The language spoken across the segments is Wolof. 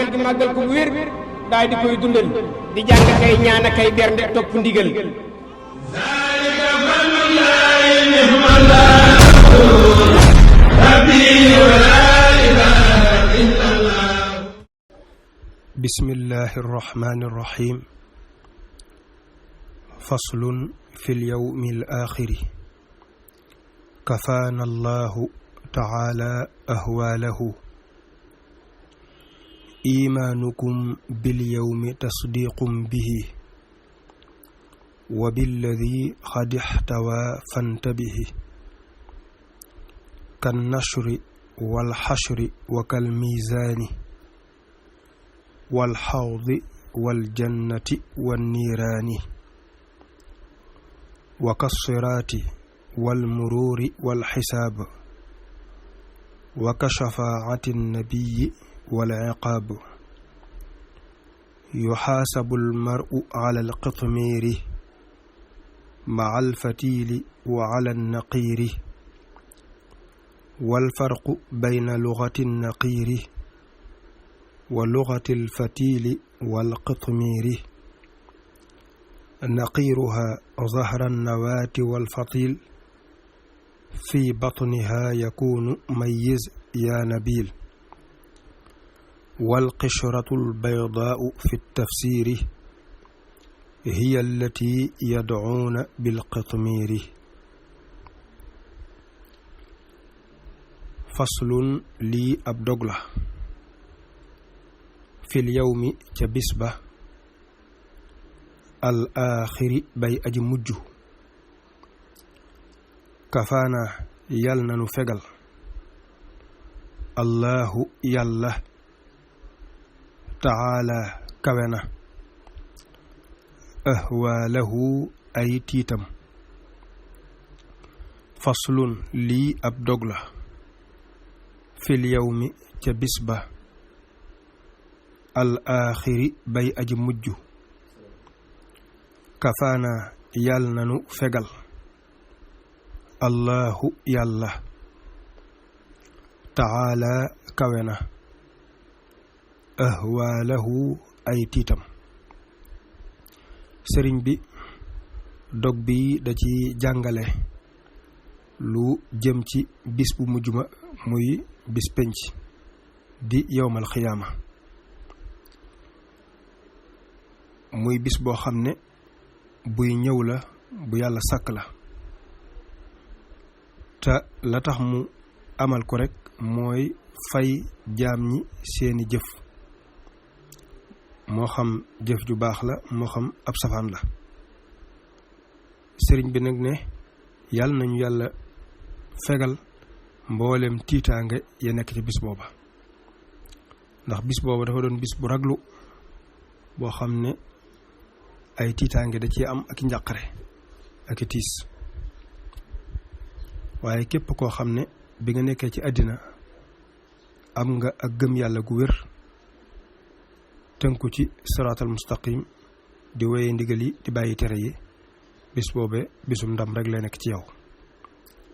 màggal gi màggal ko bu wér daal di koy dundal di jàng kay ñaan kay bernde topp ndigal bismillahi irrahmani irrahim faslun fi lyawmi alaaxiri kafaana allahu taala ahwaalahu iimaanukum bilyawmi tasdiiqum bihi wa billadi xad ixtawaa fantabihi kannashri walxashri wa kalmiizaani walxawdi waljannati wanniiraani wa kassiraati walmuruuri walxisaab wa kashafaacati nnabiyi walciqaab yuxaasabu almaru cala alqitmiiri maca alfatiili wa cala annaqiiri walfarqu bayna lugati annaqiiri wa lugati alfatiili walqitmiiri naqiiruhaa zahra annawaati walfatiil fi batnihaa yakuunu mayyiz yaa nabiil walqishratu albaydaau fi ttafsiiri hiya allatii yadcuuna bilqitmiiri faslun lii ab dog la fil yawmi ca bis ba al aaxiri bay aji mujj kafaana yal nanu fegal allahu yàlla taala kawe na ahwaalahu ay tiitam faslun lii ab dog la fil yawmi ca bis ba al aaxiri bay aji mujj kafaana yàll nanu fegal allahu yàlla taala kawe na ahwaalahu ay tiitam sëriñ bi dog bi da ci jàngale lu jëm ci bis bu mujj ma muy bis penc di yowmal xiyaama muy bis boo xam ne buy ñëw la bu yàlla sàkk la te la tax mu amal ko rekk mooy fay jaam ñi seeni jëf moo xam jëf ju baax la moo xam ab safaan la sëriñ bi nag ne yàlla nañu yàlla fegal mboolem tiitaange ya nekk ci bis booba ndax bis booba dafa doon bis bu raglu boo xam ne ay tiitaange da ci am ak njàqare ak i tiis waaye képp koo xam ne bi nga nekkee ci àddina am nga ak gëm yàlla gu wér tënku ci siraatal mustaqim di wéye ndigal yi di bàyyi tere yi bis boobe bisum ndam rek lay nekk ci yow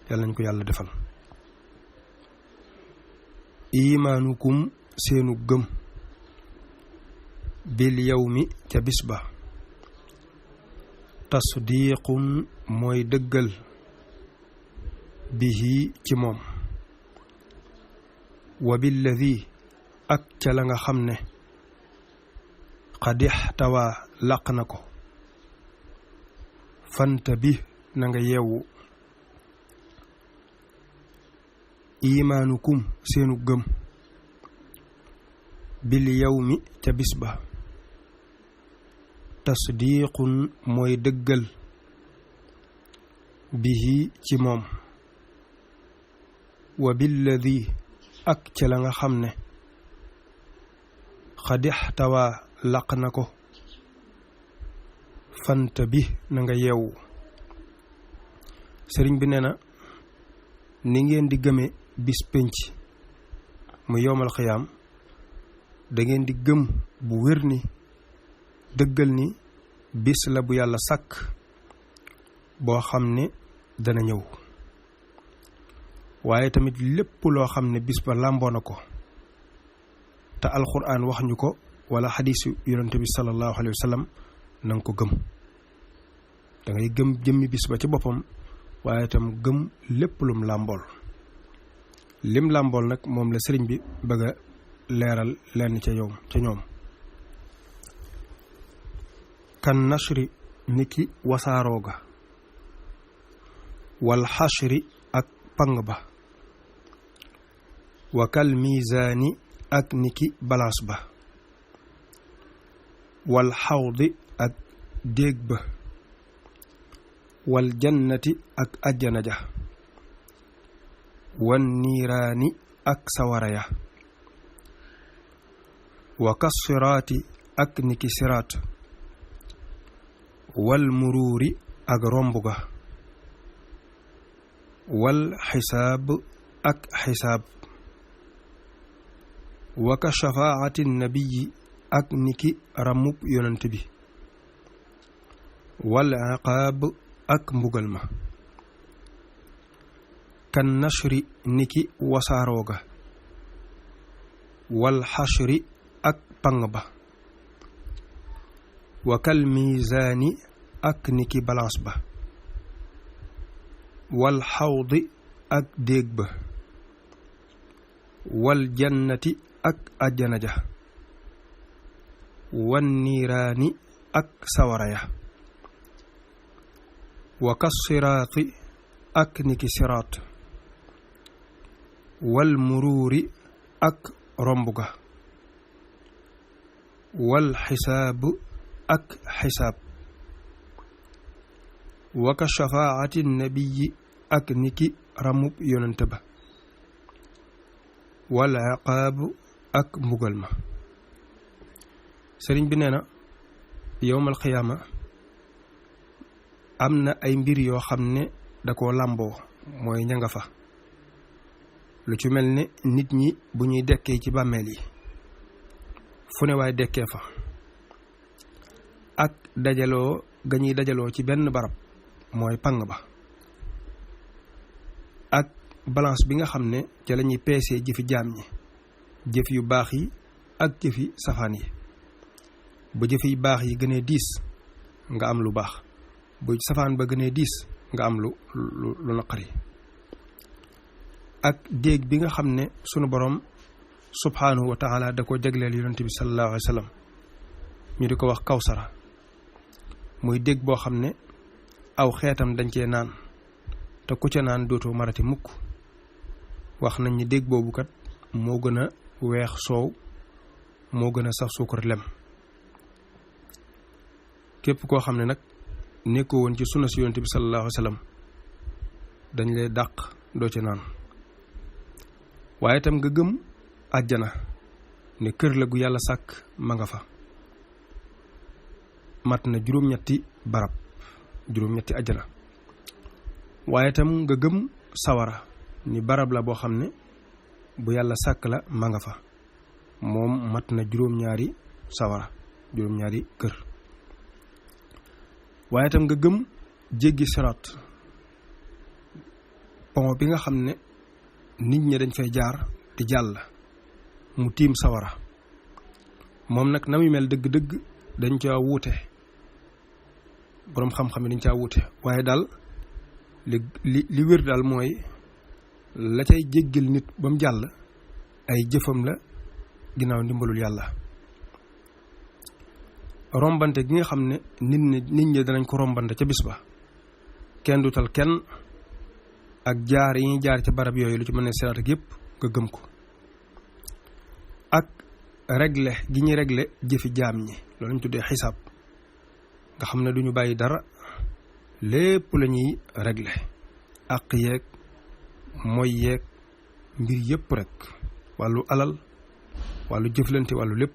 yàlla nañ ko yàlla defal imaanukum seenu gëm bil yawmi ca bis ba tasdiiqun mooy dëggal bihi ci moom wa billadi ak ca la nga xam ne xadix tawaa làq na ko fanta bi na nga yeewu imaanukum seenu gëm bil yawmi ca bis ba tasdiiqun mooy dëggal bihi ci moom wa billadi ak ca la nga xam ne xadix tawaa làq na ko fanta bi na nga yeewu sëriñ bi nee na ni ngeen di gëme bis pénc mu yowmal xiyaam da ngeen di gëm bu wér ni dëggal ni bis la bu yàlla sàkk boo xam ne dana ñëw waaye tamit lépp loo xam ne bis ba làmboo na ko te alquran wax ñu ko wala xadiisu yonent bi sallallahu alayhi wa sallam na nga ko gëm. da ngay gëm jëmmi bis ba ci boppam waaye itam gëm lépp lum làmbool. lim làmbool nag moom la sëriñ bi bëgg a leeral lenn ca ñoom. kan nashri niki wasaaroo ga wal xashri ak pang ba wa kal miizaani ak niki balance ba wal xawdi ak déeg ba wal jannati ak ajjana ja wan niiraani ak sawara ya wa kas siraati ak niki siraat wal muruuri ak romb ga wal xisaab ak xisaab wa ka shafaati nabiyi ak niki ramub yonent bi wal iqaab ak mbugal ma kan nashri niki wasaarooga wal xashri ak pang ba wa kal miizaani ak niki balance ba wal xawdi ak déeg ba wal jannati ak ajjana ja wan niiraani ak sawara ya wa kas siraati ak niki siraat wal muruuri ak romb ga wal xisaab ak xisaab wa ka shafaati nabiyi ak niki ramub yonent ba wal iqaab ak mbugal ma. sëriñ bi nee na yowmal xiyaama am na ay mbir yoo xam ne da koo làmboo mooy ña nga fa lu ci mel ne nit ñi bu ñuy dekkee ci bàmmeel yi fu ne waay dekkee fa ak dajaloo ga ñuy dajaloo ci benn barab mooy pang ba ak balance bi nga xam ne ca la ñuy peesee jëfi jaam ñi jëf yu baax yi ak jëfi safaan yi bu jëfi baax yi gënee diis nga am lu baax bu safaan ba gënee diis nga am lu naqari ak déeg bi nga xam ne sunu borom subhanahu wa taala da ko jagleel yonent bi sallallahu alayhi wa sallam ñu di ko wax kawsara muy déeg boo xam ne aw xeetam dañ cee naan te ku ca naan dootoo marati mukk. wax nañ ni déeg boobu kat moo gën a weex soow moo gën a saf suukar lem. képp koo xam ne nag nekkoo woon ci sunna si yonent bi sallallahu alayhi wa sallam dañ lay dàq doo ci naan. waaye itam nga gëm àjjana ne kër la gu yàlla sàkk ma nga fa mat na juróom-ñetti barab juróom-ñetti àjjana. waaye itam nga gëm sawara ni barab la boo xam ne bu yàlla sàkk la ma nga fa moom mat na juróom-ñaari sawara juróom-ñaari kër. waaye itam nga gëm jéggi siraat pont bi nga xam ne nit ñi dañ fay jaar di jàll mu tiim sawara moom nag na muy mel dëgg-dëgg dañ caa wuute boroom xam-xam yi dañ caa wuute waaye daal li wér daal mooy la cay jéggal nit ba mu jàll ay jëfam la ginnaaw ndimbalul yàlla. rombante gi nga xam ne nit ñi danañ ko rombante ca bis ba kenn du tal kenn ak jaar yi ñuy jaar ca barab yooyu lu ci mën ne siraat ak yépp nga gëm ko ak régler gi ñuy régler jëfi jaam ñi loolu ñu tuddee xisaab nga xam ne duñu bàyyi dara lépp la ñuy régler àq yeeg mooy yeeg mbir yépp rek wàllu alal wàllu jëflante wàllu lépp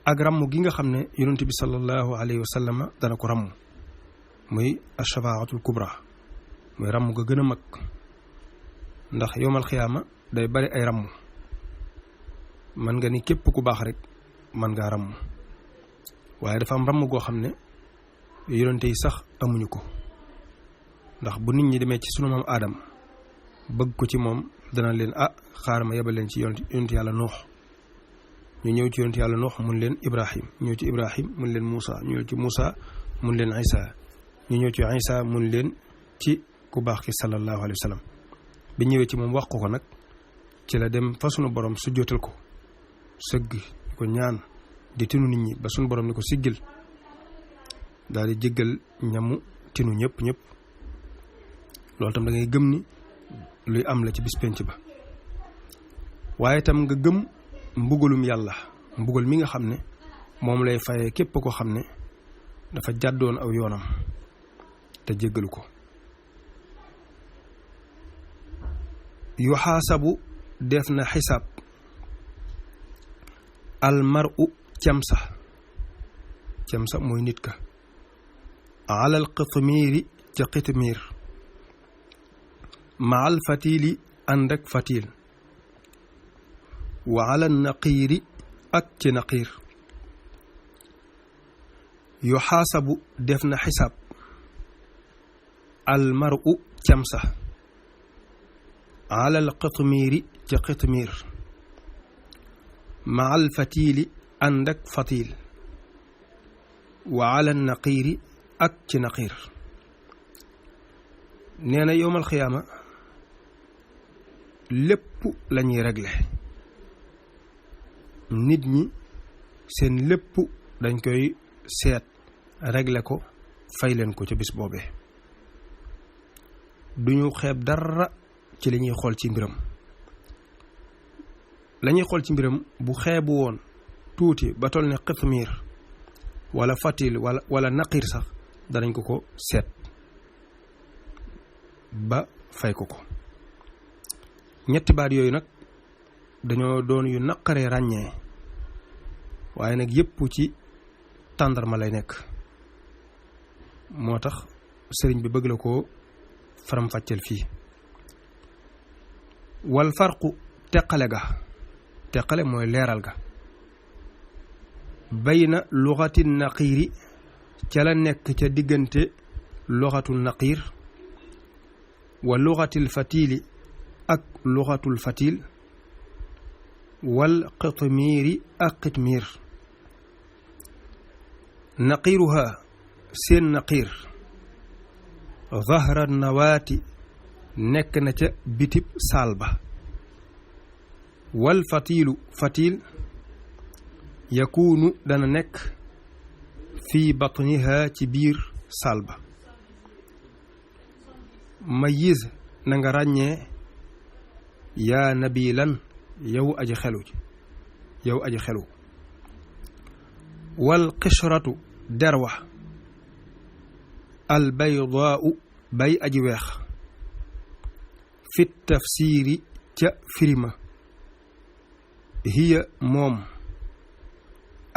ak ràmm gi nga xam ne yonent bi sallallahu alayhi wa sallam dana ko ràmm muy ashafaatul kubra muy ràmm ga gën a mag ndax yowmal xiyaama day bari ay ràmm man nga ni képp ku baax rek man ngaa ràmm waaye dafa am ràmm goo xam ne yonente yi sax amuñu ko ndax bu nit ñi demee ci sunu maam aadam bëgg ko ci moom dana leen xaaral ma yebal leen ci yonent yàlla nuux ñu ñëw ci yonent yàlla Nuux mun leen Ibrahim ñu ñëw ci Ibrahim mun leen Moussa ñu ñëw ci Moussa mun leen Isa ñu ñëw ci Isa mun leen ci ku baax ki sallallahu alayhi wa sallam bi ñëwee ci moom wax ko nag ci la dem fa sunu borom su jotal ko sëgg ko ñaan di tinu nit ñi ba sunu borom ni ko siggil daal di jéggal ñamu tinu ñëpp loolu tam da ngay gëm ni luy am la ci bis penc ba waaye tam nga gëm mbugalum yàlla mbugal mi nga xam ne moom lay fayee képp ko xam ne dafa jàddoon aw yoonam te jéggalu ko yuxaasabu def na xisaab almaru camsa mooy nit ka alal qitmiiri ca qitmiir maal fatiili ànd ak fatiil wa alal naqiiri ak ci naqiir yuxaasabu def na xisaab almaru camsa alal qitmiiri ca qitmiir maal fatiili ànd ak fatiil wa alal naqiiri ak ci naqiir nee na yowmal xiyaama lépp lañuy réglé nit ñi seen lépp dañ koy seet réglé ko fay leen ko ca bis boobee duñu xeeb dara ci li ñuy xool ci mbiram lañuy xool ci mbiram bu xeebu woon tuuti ba toll ne qitmiir wala fatil wala naqiir sax danañ ko seet ba fay ko ñetti baat yooyu nag dañoo doon yu naqaree ràññee waaye nag yépp ci tàndarma lay nekk moo tax sëriñ bi bëgg la ko faram-fàcceel fii wal farqu teqale mooy leeral ga bayna luxati naqiiri ca la nekk ca diggante luxatul naqiir wa luxatil fatiili ak luxatul fatiil wal qitmiiri ak qitmiir naqiiruha seen naqiir zahra nawaati nekk na ca bitib saal ba wal fatiilu fatiil yakuunu dana nekk fii batniha ci biir saal ba mayiz na nga ràññee yaa nabilan yow aji xelu wal qishratu derwa al baydaau bay aji weex fit tafsiiri ca firima hiya moom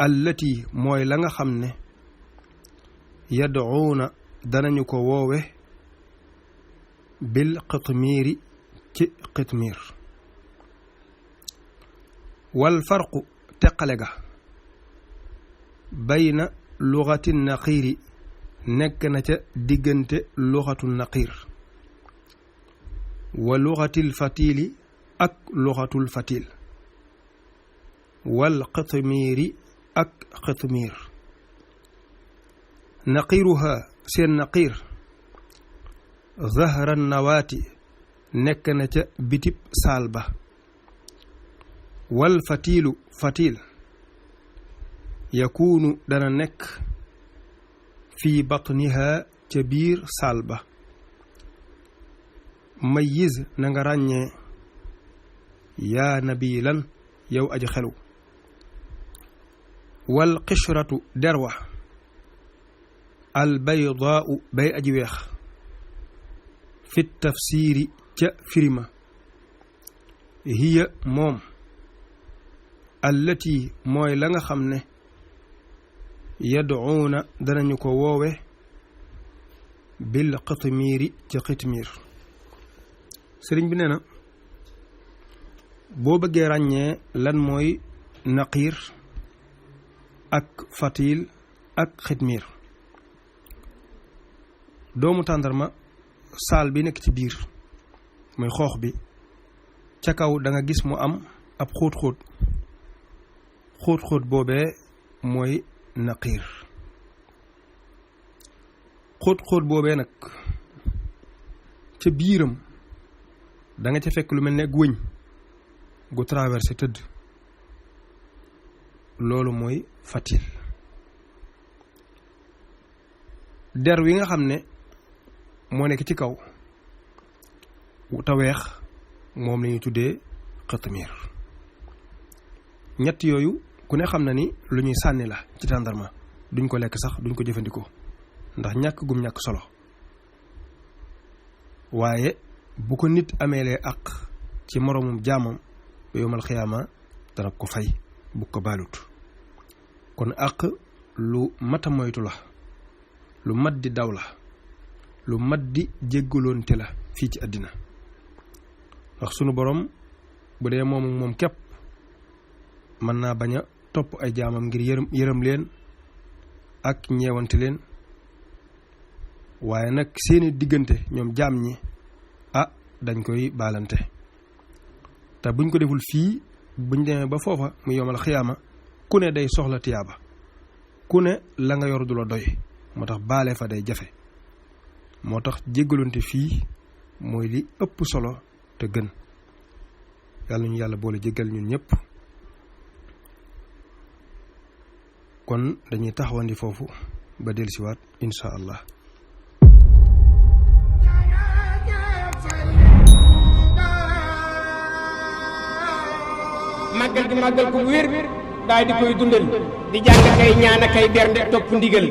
allati mooy la nga xam ne yad'uuna danañu ko woowe bil qitmiiri ci qitmiir wal farqu teqale ga bayna luxati naqiiri nekk na ca diggante luxatu naqiir wa luxatil fatiili ak luxatul fatiil wal qitmiiri ak qitmiir naqiiruha seen naqiir zahra nawaati nekk na ca bitib saal ba wal fatiilu fatiil yakuunu dana nekk fii batniha ca biir saal ba mayiz na nga ràññee yaa nabilan yow aji xelu wal qishratu derwa al baydaau bay aji weex fit tafsiiri ca firima hiya moom allati mooy la nga xam ne yad'uuna danañu ko woowe bil qitmiiri ca qitmiir sëriñ bi nee na boo bëggee ràññee lan mooy naqiir ak fatiil ak qitmiir doomu tàndarma saal bi nekk ci biir mooy xoox bi ca kaw da nga gis mu am ab xóot-xóot xóot-xóot boobee mooy naqiir. xóot-xóot boobee nag ca biiram da nga ca fekk lu mel ne wëñ gu traversé tëdd, loolu mooy fatil. der wi nga xam ne moo nekk ci kaw te weex moom la ñuy tuddee xëtamiir. ñett yooyu ku ne xam na ni lu ñuy sànni la ci tàndarma, duñ ko lekk sax, duñ ko jëfandikoo ndax ñàkk gum ñàkk solo. waaye bu ko nit ameelee àq ci moroomum jaamam ba yowmal xiyaama dana ko fay bu ko baalut. kon àq lu mat a moytu la, lu mat di daw la, lu mat di jéggaloonte la fii ci àddina. ndax sunu borom bu dee moom képp mën naa bañ a topp ay jaamam ngir yërëm leen ak ñeewante leen, waaye nag seeni diggante ñoom jaam ñi dañ koy baalante. te buñ ko deful fii, buñ demee ba foofa mu yomal xiyaama, ku ne day soxla tiyaaba, ku ne la nga yor du la doy, moo tax baale fa day jafe. moo tax jéggalante fii mooy li ëpp solo te gën. yàlla ñu yàlla boole jéggal ñun ñëpp. kon dañuy taxawandi foofu ba dellusiwaat insha allah. màggal gi màggal ko wér daal di koy dundal di jàng kay ñaan kay bernde topp ndigal.